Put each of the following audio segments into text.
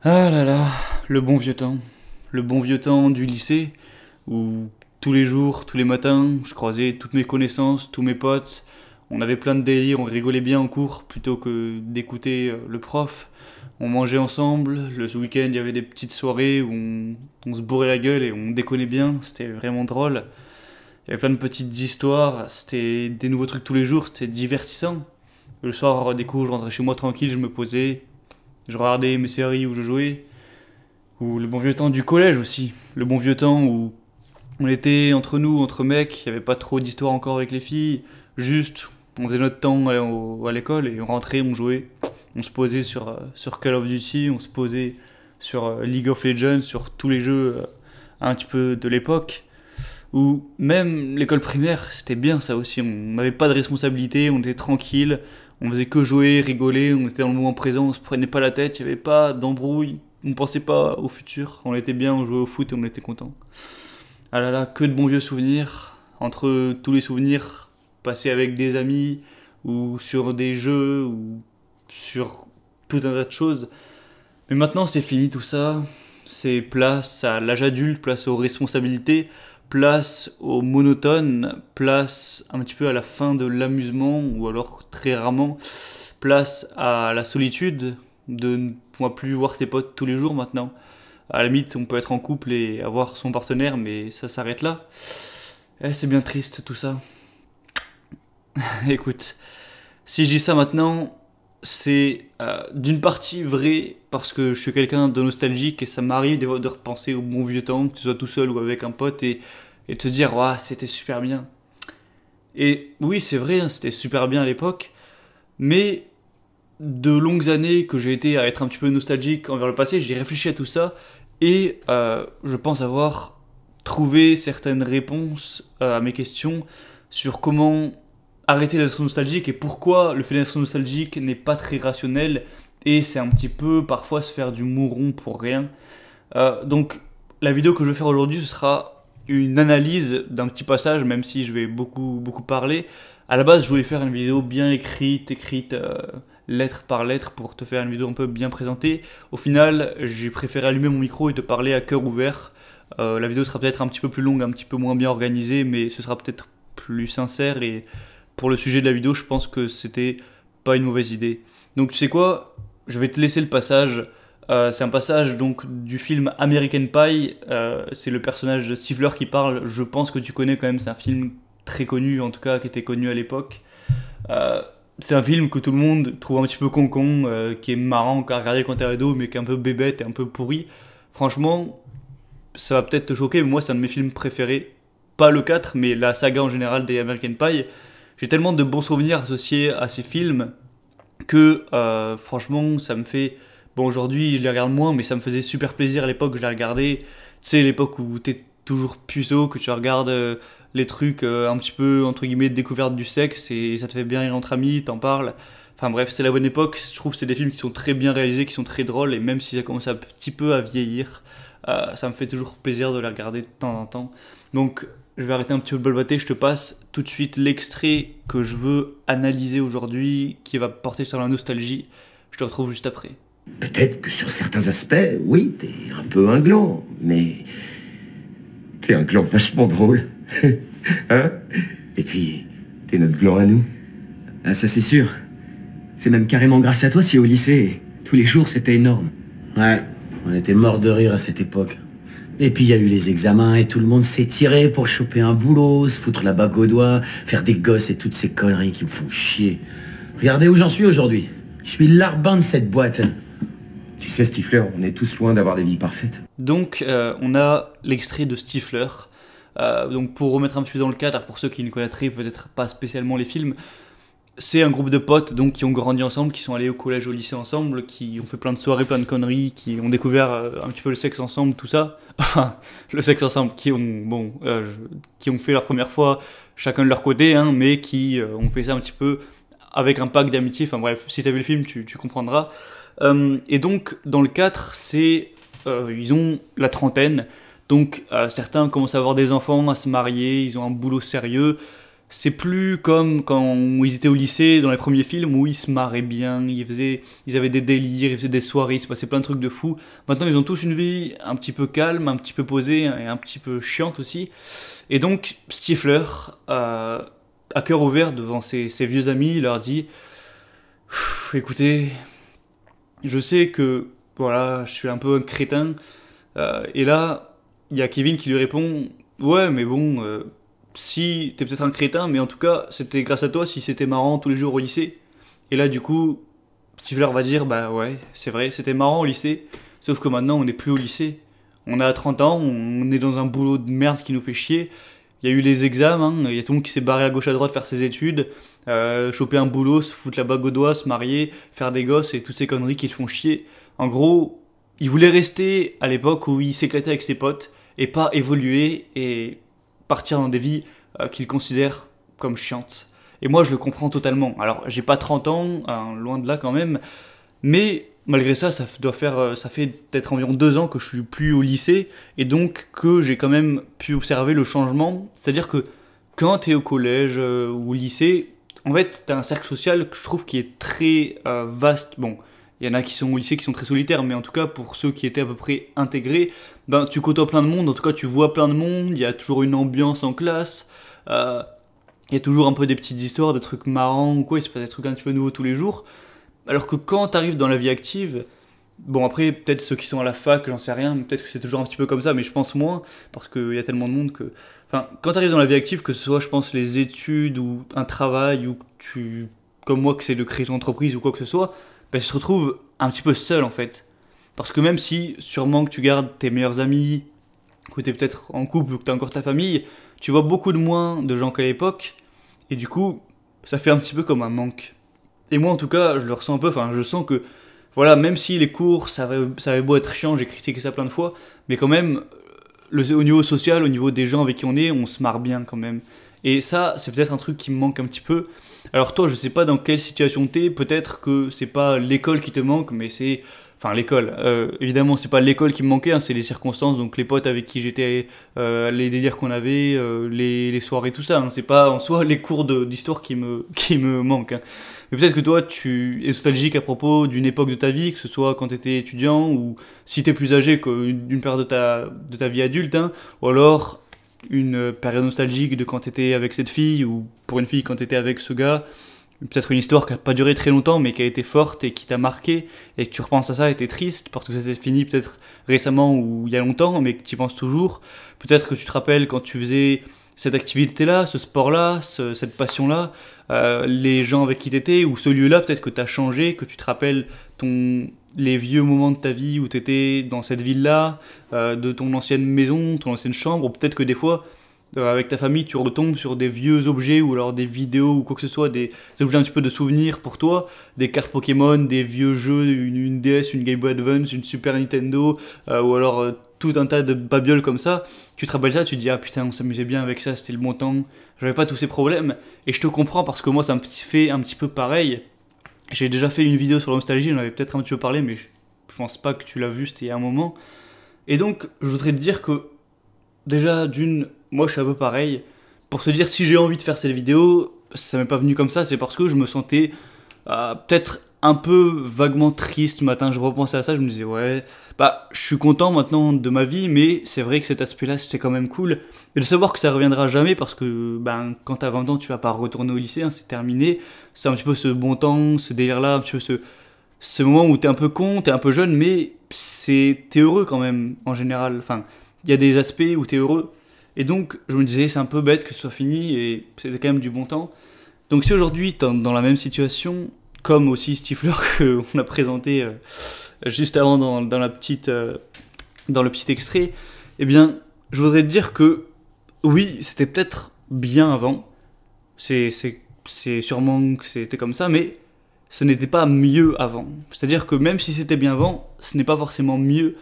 Ah là là, le bon vieux temps. Le bon vieux temps du lycée, où tous les jours, tous les matins, je croisais toutes mes connaissances, tous mes potes. On avait plein de délires, on rigolait bien en cours plutôt que d'écouter le prof. On mangeait ensemble, le week-end il y avait des petites soirées où on se bourrait la gueule et on déconnait bien, c'était vraiment drôle. Il y avait plein de petites histoires, c'était des nouveaux trucs tous les jours, c'était divertissant. Le soir, des cours, je rentrais chez moi tranquille, je me posais, je regardais mes séries où je jouais. Ou le bon vieux temps du collège aussi. Le bon vieux temps où on était entre nous, entre mecs, il n'y avait pas trop d'histoire encore avec les filles. Juste, on faisait notre temps à l'école et on rentrait, on jouait. On se posait sur Call of Duty, on se posait sur League of Legends, sur tous les jeux un petit peu de l'époque. Ou même l'école primaire, c'était bien ça aussi. On n'avait pas de responsabilité, on était tranquille, on faisait que jouer, rigoler, on était dans le moment présent, on se prenait pas la tête, il n'y avait pas d'embrouille, on pensait pas au futur, on était bien, on jouait au foot et on était content. Ah là là, que de bons vieux souvenirs. Entre tous les souvenirs passés avec des amis, ou sur des jeux, ou sur tout un tas de choses. Mais maintenant c'est fini tout ça. C'est place à l'âge adulte, place aux responsabilités, place au monotone, place un petit peu à la fin de l'amusement, ou alors très rarement, place à la solitude, de ne pouvoir plus voir ses potes tous les jours maintenant. À la limite, on peut être en couple et avoir son partenaire, mais ça s'arrête là. C'est bien triste tout ça. Écoute, si je dis ça maintenant, c'est d'une partie vrai, parce que je suis quelqu'un de nostalgique et ça m'arrive des fois de repenser au bon vieux temps, que ce soit tout seul ou avec un pote, et de se dire, waouh, c'était super bien. Et oui, c'est vrai, hein, c'était super bien à l'époque, mais de longues années que j'ai été à être un petit peu nostalgique envers le passé, j'ai réfléchi à tout ça, et je pense avoir trouvé certaines réponses à mes questions sur comment arrêter d'être nostalgique et pourquoi le fait d'être nostalgique n'est pas très rationnel et c'est un petit peu parfois se faire du mouron pour rien. Donc la vidéo que je vais faire aujourd'hui ce sera une analyse d'un petit passage, même si je vais beaucoup parler. À la base je voulais faire une vidéo bien écrite lettre par lettre pour te faire une vidéo un peu bien présentée. Au final j'ai préféré allumer mon micro et te parler à cœur ouvert. La vidéo sera peut-être un petit peu plus longue, un petit peu moins bien organisée, mais ce sera peut-être plus sincère et pour le sujet de la vidéo, je pense que c'était pas une mauvaise idée. Donc tu sais quoi, je vais te laisser le passage. C'est un passage donc du film American Pie. C'est le personnage de Stifler qui parle. Je pense que tu connais quand même. C'est un film très connu, en tout cas qui était connu à l'époque. C'est un film que tout le monde trouve un petit peu con-con, qui est marrant à regarder quand t'es ado, mais qui est un peu bébête et un peu pourri. Franchement, ça va peut-être te choquer, mais moi c'est un de mes films préférés. Pas le 4, mais la saga en général des American Pie. J'ai tellement de bons souvenirs associés à ces films que franchement ça me fait... Bon aujourd'hui je les regarde moins mais ça me faisait super plaisir à l'époque que je les regardais. Tu sais l'époque où t'es toujours puceau, que tu regardes les trucs un petit peu entre guillemets de découverte du sexe et ça te fait bien rire entre amis, t'en parles. Enfin bref, c'est la bonne époque, je trouve que c'est des films qui sont très bien réalisés, qui sont très drôles et même si ça commence un petit peu à vieillir, ça me fait toujours plaisir de les regarder de temps en temps. Donc je vais arrêter un petit peu de balbater, je te passe tout de suite l'extrait que je veux analyser aujourd'hui, qui va porter sur la nostalgie. Je te retrouve juste après. Peut-être que sur certains aspects, oui, t'es un peu un gland, mais t'es un gland vachement drôle. Hein? Et puis, t'es notre gland à nous. Ah, ça c'est sûr. C'est même carrément grâce à toi si au lycée, tous les jours c'était énorme. Ouais, on était morts de rire à cette époque. Et puis il y a eu les examens et tout le monde s'est tiré pour choper un boulot, se foutre la bague au doigt, faire des gosses et toutes ces conneries qui me font chier. Regardez où j'en suis aujourd'hui. Je suis larbin de cette boîte. Tu sais, Stifler, on est tous loin d'avoir des vies parfaites. Donc on a l'extrait de Stifler. Donc pour remettre un petit peu dans le cadre, pour ceux qui ne connaîtraient peut-être pas spécialement les films, c'est un groupe de potes donc qui ont grandi ensemble, qui sont allés au collège, au lycée ensemble, qui ont fait plein de soirées, plein de conneries, qui ont découvert un petit peu le sexe ensemble, tout ça. Enfin, le sexe ensemble, qui ont fait leur première fois chacun de leur côté, hein, mais qui ont fait ça un petit peu avec un pack d'amitié. Enfin bref, si t'as vu le film, tu comprendras. Et donc dans le 4, ils ont la trentaine. Donc certains commencent à avoir des enfants, à se marier, ils ont un boulot sérieux. c'est plus comme quand ils étaient au lycée, dans les premiers films, où ils se marraient bien, ils avaient des délires, ils faisaient des soirées, il se passait plein de trucs de fou. Maintenant, ils ont tous une vie un petit peu calme, un petit peu posée, et un petit peu chiante aussi. Et donc, Stifler, à cœur ouvert devant ses vieux amis, il leur dit « Écoutez, je sais que voilà, je suis un peu un crétin. Et là, il y a Kevin qui lui répond « Ouais, mais bon, si t'es peut-être un crétin, mais en tout cas, c'était grâce à toi si c'était marrant tous les jours au lycée. » Et là, du coup, Stifler va dire « Bah ouais, c'est vrai, c'était marrant au lycée, sauf que maintenant, on n'est plus au lycée. On a 30 ans, on est dans un boulot de merde qui nous fait chier. Il y a eu les examens, il y a tout le monde qui s'est barré à gauche à droite faire ses études, choper un boulot, se foutre la bague au doigt, se marier, faire des gosses et toutes ces conneries qui le font chier. En gros, il voulait rester à l'époque où il s'éclatait avec ses potes et pas évoluer et partir dans des vies qu'il considère comme chiantes. Et moi, je le comprends totalement. Alors, j'ai pas 30 ans, loin de là quand même, mais malgré ça, ça fait peut-être environ 2 ans que je suis plus au lycée, et donc que j'ai quand même pu observer le changement. C'est-à-dire que quand t'es au collège ou au lycée, en fait, t'as un cercle social que je trouve qui est très vaste. Bon, il y en a qui sont au lycée qui sont très solitaires, mais en tout cas, pour ceux qui étaient à peu près intégrés, ben, tu côtoies plein de monde, en tout cas, tu vois plein de monde, il y a toujours une ambiance en classe, il y a toujours un peu des petites histoires, des trucs marrants ou quoi, il se passe des trucs un petit peu nouveaux tous les jours. Alors que quand t'arrives dans la vie active, bon après peut-être ceux qui sont à la fac, j'en sais rien, peut-être que c'est toujours un petit peu comme ça, mais je pense moins, parce qu'il y a tellement de monde que... Enfin, quand t'arrives dans la vie active, que ce soit je pense les études ou un travail, ou que tu, comme moi, que c'est de créer ton entreprise ou quoi que ce soit, ben, tu te retrouves un petit peu seul en fait. Parce que même si sûrement que tu gardes tes meilleurs amis, que t'es peut-être en couple ou que t'as encore ta famille, tu vois beaucoup de moins de gens qu'à l'époque, et du coup, ça fait un petit peu comme un manque. Et moi en tout cas, je le ressens un peu, enfin je sens que, voilà, même si les cours, ça avait beau être chiant, j'ai critiqué ça plein de fois, mais quand même, au niveau social, au niveau des gens avec qui on se marre bien quand même. Et ça, c'est peut-être un truc qui me manque un petit peu. Alors toi, je sais pas dans quelle situation t'es, peut-être que c'est pas l'école qui te manque, mais c'est... Enfin, l'école, évidemment, c'est pas l'école qui me manquait, hein, c'est les circonstances, donc les potes avec qui j'étais, les délires qu'on avait, les soirées, tout ça. Hein, c'est pas en soi les cours d'histoire qui me manquent. Hein. Mais peut-être que toi, tu es nostalgique à propos d'une époque de ta vie, que ce soit quand t'étais étudiant, ou si t'es plus âgé d'une période de ta vie adulte, hein, ou alors une période nostalgique de quand t'étais avec cette fille, ou pour une fille quand t'étais avec ce gars. Peut-être une histoire qui n'a pas duré très longtemps, mais qui a été forte et qui t'a marqué, et que tu repenses à ça et t'es triste, parce que ça s'est fini peut-être récemment ou il y a longtemps, mais que tu y penses toujours. Peut-être que tu te rappelles quand tu faisais cette activité-là, ce sport-là, cette passion-là, les gens avec qui t'étais, ou ce lieu-là, peut-être que t'as changé, que tu te rappelles les vieux moments de ta vie où t'étais dans cette ville-là, de ton ancienne maison, ton ancienne chambre, ou peut-être que des fois... avec ta famille, tu retombes sur des vieux objets ou alors des vidéos ou quoi que ce soit, des objets un petit peu de souvenirs pour toi, des cartes Pokémon, des vieux jeux, une DS, une Game Boy Advance, une Super Nintendo, ou alors tout un tas de babioles comme ça. Tu te rappelles ça, tu te dis ah putain on s'amusait bien avec ça, c'était le bon temps, j'avais pas tous ces problèmes. Et je te comprends parce que moi ça me fait un petit peu pareil. J'ai déjà fait une vidéo sur la nostalgie, j'en avais peut-être un petit peu parlé, mais je pense pas que tu l'as vu, c'était il y a un moment. Et donc je voudrais te dire que déjà moi je suis un peu pareil, pour se dire si j'ai envie de faire cette vidéo, ça m'est pas venu comme ça, c'est parce que je me sentais peut-être un peu vaguement triste ce matin, je repensais à ça, je me disais ouais, bah je suis content maintenant de ma vie, mais c'est vrai que cet aspect-là c'était quand même cool, et de savoir que ça reviendra jamais parce que ben, quand t'as 20 ans tu vas pas retourner au lycée, hein, c'est terminé, c'est un petit peu ce bon temps, ce délire-là, un petit peu ce moment où t'es un peu con, t'es un peu jeune, mais t'es heureux quand même en général, enfin il y a des aspects où t'es heureux. Et donc, je me disais, c'est un peu bête que ce soit fini, et c'était quand même du bon temps. Donc si aujourd'hui, t'es dans la même situation, comme aussi Stifler qu'on a présenté juste avant dans le petit extrait, eh bien, je voudrais te dire que, oui, c'était peut-être bien avant, c'est sûrement que c'était comme ça, mais ce n'était pas mieux avant. C'est-à-dire que même si c'était bien avant, ce n'est pas forcément mieux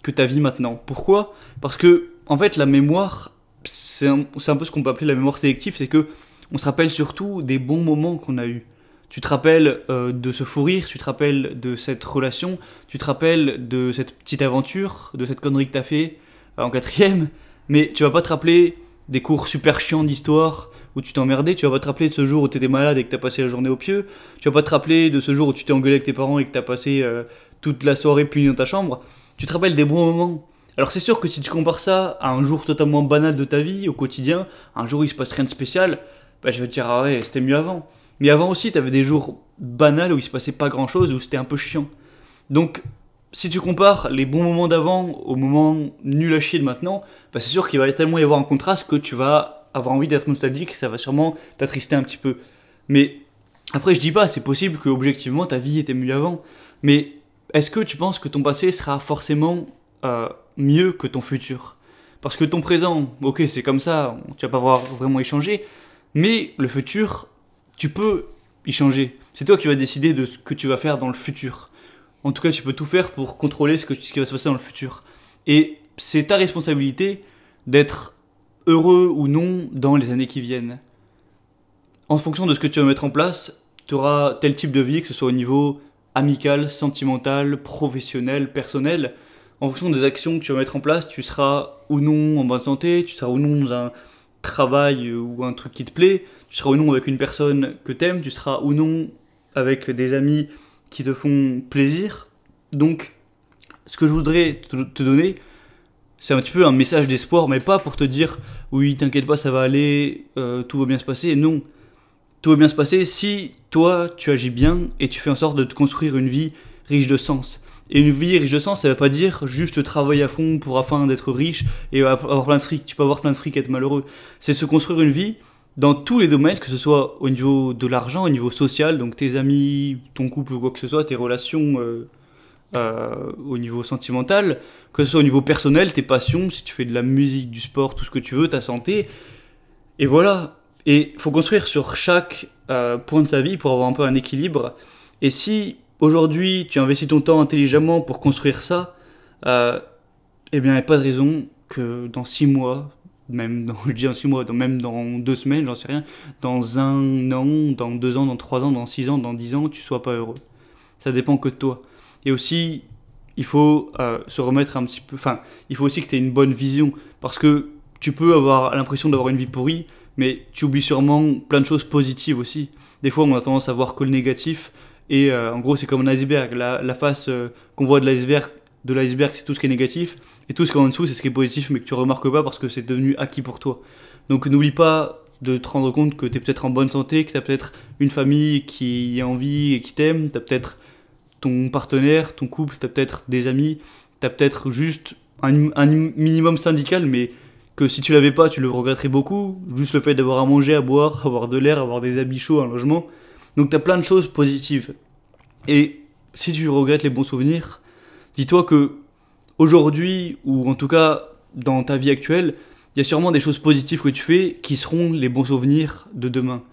que ta vie maintenant. Pourquoi ? Parce que, en fait, la mémoire... c'est un peu ce qu'on peut appeler la mémoire sélective, c'est que on se rappelle surtout des bons moments qu'on a eus. Tu te rappelles de ce fou rire, tu te rappelles de cette relation, tu te rappelles de cette petite aventure, de cette connerie que t'as fait en 4ème, mais tu vas pas te rappeler des cours super chiants d'histoire, où tu t'es emmerdé, tu vas pas te rappeler de ce jour où t'étais malade et que t'as passé la journée au pieu, tu vas pas te rappeler de ce jour où tu t'es engueulé avec tes parents et que t'as passé toute la soirée puni dans ta chambre, tu te rappelles des bons moments. Alors c'est sûr que si tu compares ça à un jour totalement banal de ta vie, au quotidien, un jour où il se passe rien de spécial, bah je vais te dire ah ouais, c'était mieux avant. Mais avant aussi, t'avais des jours banals où il se passait pas grand chose, où c'était un peu chiant. Donc, si tu compares les bons moments d'avant aux moments nuls à chier de maintenant, bah c'est sûr qu'il va tellement y avoir un contraste que tu vas avoir envie d'être nostalgique, ça va sûrement t'attrister un petit peu. Mais après, je dis pas, c'est possible que objectivement ta vie était mieux avant. Mais est-ce que tu penses que ton passé sera forcément mieux que ton futur? Parce que ton présent, ok, c'est comme ça, tu vas pas pouvoir vraiment y changer, mais le futur, tu peux y changer. C'est toi qui vas décider de ce que tu vas faire dans le futur. En tout cas, tu peux tout faire pour contrôler ce qui va se passer dans le futur. Et c'est ta responsabilité d'être heureux ou non dans les années qui viennent. En fonction de ce que tu vas mettre en place, tu auras tel type de vie, que ce soit au niveau amical, sentimental, professionnel, personnel. En fonction des actions que tu vas mettre en place, tu seras ou non en bonne santé, tu seras ou non dans un travail ou un truc qui te plaît, tu seras ou non avec une personne que t'aimes, tu seras ou non avec des amis qui te font plaisir. Donc, ce que je voudrais te donner, c'est un petit peu un message d'espoir, mais pas pour te dire oui, t'inquiète pas, ça va aller, tout va bien se passer. Non, tout va bien se passer si toi tu agis bien et tu fais en sorte de te construire une vie riche de sens. Et une vie riche de sens, ça veut pas dire juste travailler à fond pour afin d'être riche et avoir plein de fric. Tu peux avoir plein de fric et être malheureux. C'est se construire une vie dans tous les domaines, que ce soit au niveau de l'argent, au niveau social, donc tes amis, ton couple ou quoi que ce soit, tes relations au niveau sentimental, que ce soit au niveau personnel, tes passions, si tu fais de la musique, du sport, tout ce que tu veux, ta santé. Et voilà. Et il faut construire sur chaque point de sa vie pour avoir un peu un équilibre. Et si aujourd'hui tu investis ton temps intelligemment pour construire ça, eh bien il n'y a pas de raison que dans 6 mois, même dans, je dis en 6 mois, même dans 2 semaines, j'en sais rien, dans 1 an, dans 2 ans, dans 3 ans, dans 6 ans, dans 10 ans, tu sois pas heureux. Ça dépend que de toi. Et aussi, il faut se remettre un petit peu... Enfin, il faut aussi que tu aies une bonne vision. Parce que tu peux avoir l'impression d'avoir une vie pourrie, mais tu oublies sûrement plein de choses positives aussi. Des fois, on a tendance à voir que le négatif. Et en gros, c'est comme un iceberg. La face qu'on voit de l'iceberg, c'est tout ce qui est négatif. Et tout ce qui est en dessous, c'est ce qui est positif, mais que tu remarques pas parce que c'est devenu acquis pour toi. Donc n'oublie pas de te rendre compte que tu es peut-être en bonne santé, que tu as peut-être une famille qui a envie et qui t'aime, tu as peut-être ton partenaire, ton couple, tu as peut-être des amis, tu as peut-être juste un minimum syndical, mais que si tu l'avais pas, tu le regretterais beaucoup. Juste le fait d'avoir à manger, à boire, avoir de l'air, avoir des habits chauds, un logement. Donc tu as plein de choses positives. Et si tu regrettes les bons souvenirs, dis-toi que aujourd'hui, ou en tout cas dans ta vie actuelle, il y a sûrement des choses positives que tu fais qui seront les bons souvenirs de demain.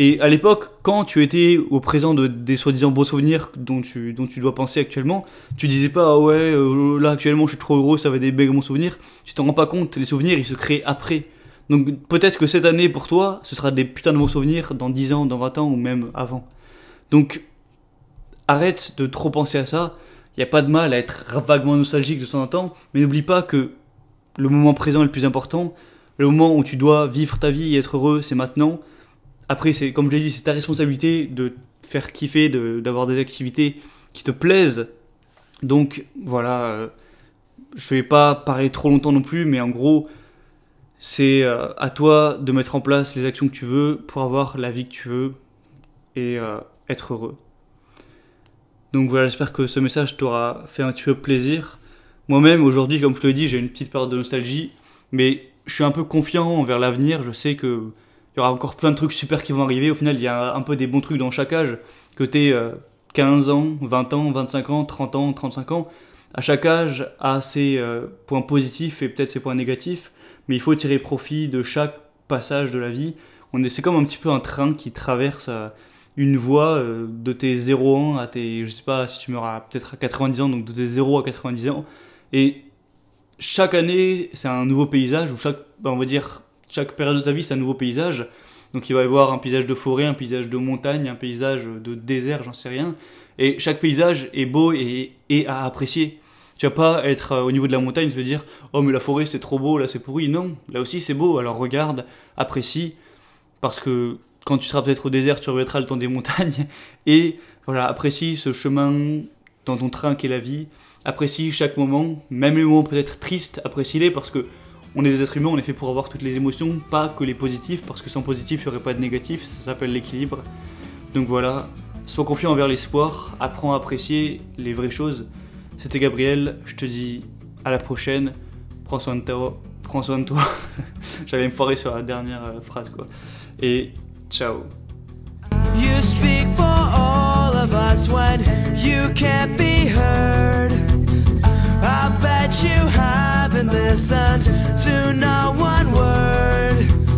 Et à l'époque, quand tu étais au présent des soi-disant bons souvenirs dont tu dois penser actuellement, tu disais pas ah ouais, là actuellement je suis trop heureux, ça va être des bons souvenirs. Tu t'en rends pas compte, les souvenirs ils se créent après. Donc peut-être que cette année pour toi, ce sera des putains de bons souvenirs dans 10 ans, dans 20 ans ou même avant. Donc arrête de trop penser à ça. Il n'y a pas de mal à être vaguement nostalgique de temps en temps, mais n'oublie pas que le moment présent est le plus important. Le moment où tu dois vivre ta vie et être heureux, c'est maintenant. Après, c'est comme je l'ai dit, c'est ta responsabilité de te faire kiffer, d'avoir des activités qui te plaisent. Donc voilà, je vais pas parler trop longtemps non plus, mais en gros, c'est à toi de mettre en place les actions que tu veux pour avoir la vie que tu veux et être heureux. Donc voilà, j'espère que ce message t'aura fait un petit peu plaisir. Moi-même, aujourd'hui, comme je te l'ai dit, j'ai une petite période de nostalgie, mais je suis un peu confiant envers l'avenir. Je sais que il y aura encore plein de trucs super qui vont arriver. Au final, il y a un peu des bons trucs dans chaque âge. Que t'aies 15 ans, 20 ans, 25 ans, 30 ans, 35 ans. À chaque âge a ses points positifs et peut-être ses points négatifs. Mais il faut tirer profit de chaque passage de la vie. C'est comme un petit peu un train qui traverse une voie de tes 0 ans à tes... Je sais pas si tu meurs peut-être à 90 ans, donc de tes 0 à 90 ans. Et chaque année, c'est un nouveau paysage, ou on va dire... Chaque période de ta vie, c'est un nouveau paysage. Donc il va y avoir un paysage de forêt, un paysage de montagne, un paysage de désert, j'en sais rien. Et chaque paysage est beau et à apprécier. Tu vas pas être au niveau de la montagne, tu vas dire « Oh mais la forêt c'est trop beau, là c'est pourri ». Non, là aussi c'est beau, alors regarde, apprécie. parce que quand tu seras peut-être au désert, tu regretteras le temps des montagnes. Et voilà, apprécie ce chemin dans ton train qu'est la vie. Apprécie chaque moment, même les moments peut-être tristes, apprécie-les parce que on est des êtres humains, on est fait pour avoir toutes les émotions, pas que les positifs, parce que sans positif, il n'y aurait pas de négatif, ça s'appelle l'équilibre. Donc voilà, sois confiant envers l'espoir, apprends à apprécier les vraies choses. C'était Gabriel, je te dis à la prochaine, prends soin de toi. J'allais me foirer sur la dernière phrase quoi. Et ciao. You speak for all of us when you can't be heard. I bet you haven't listened to not one word.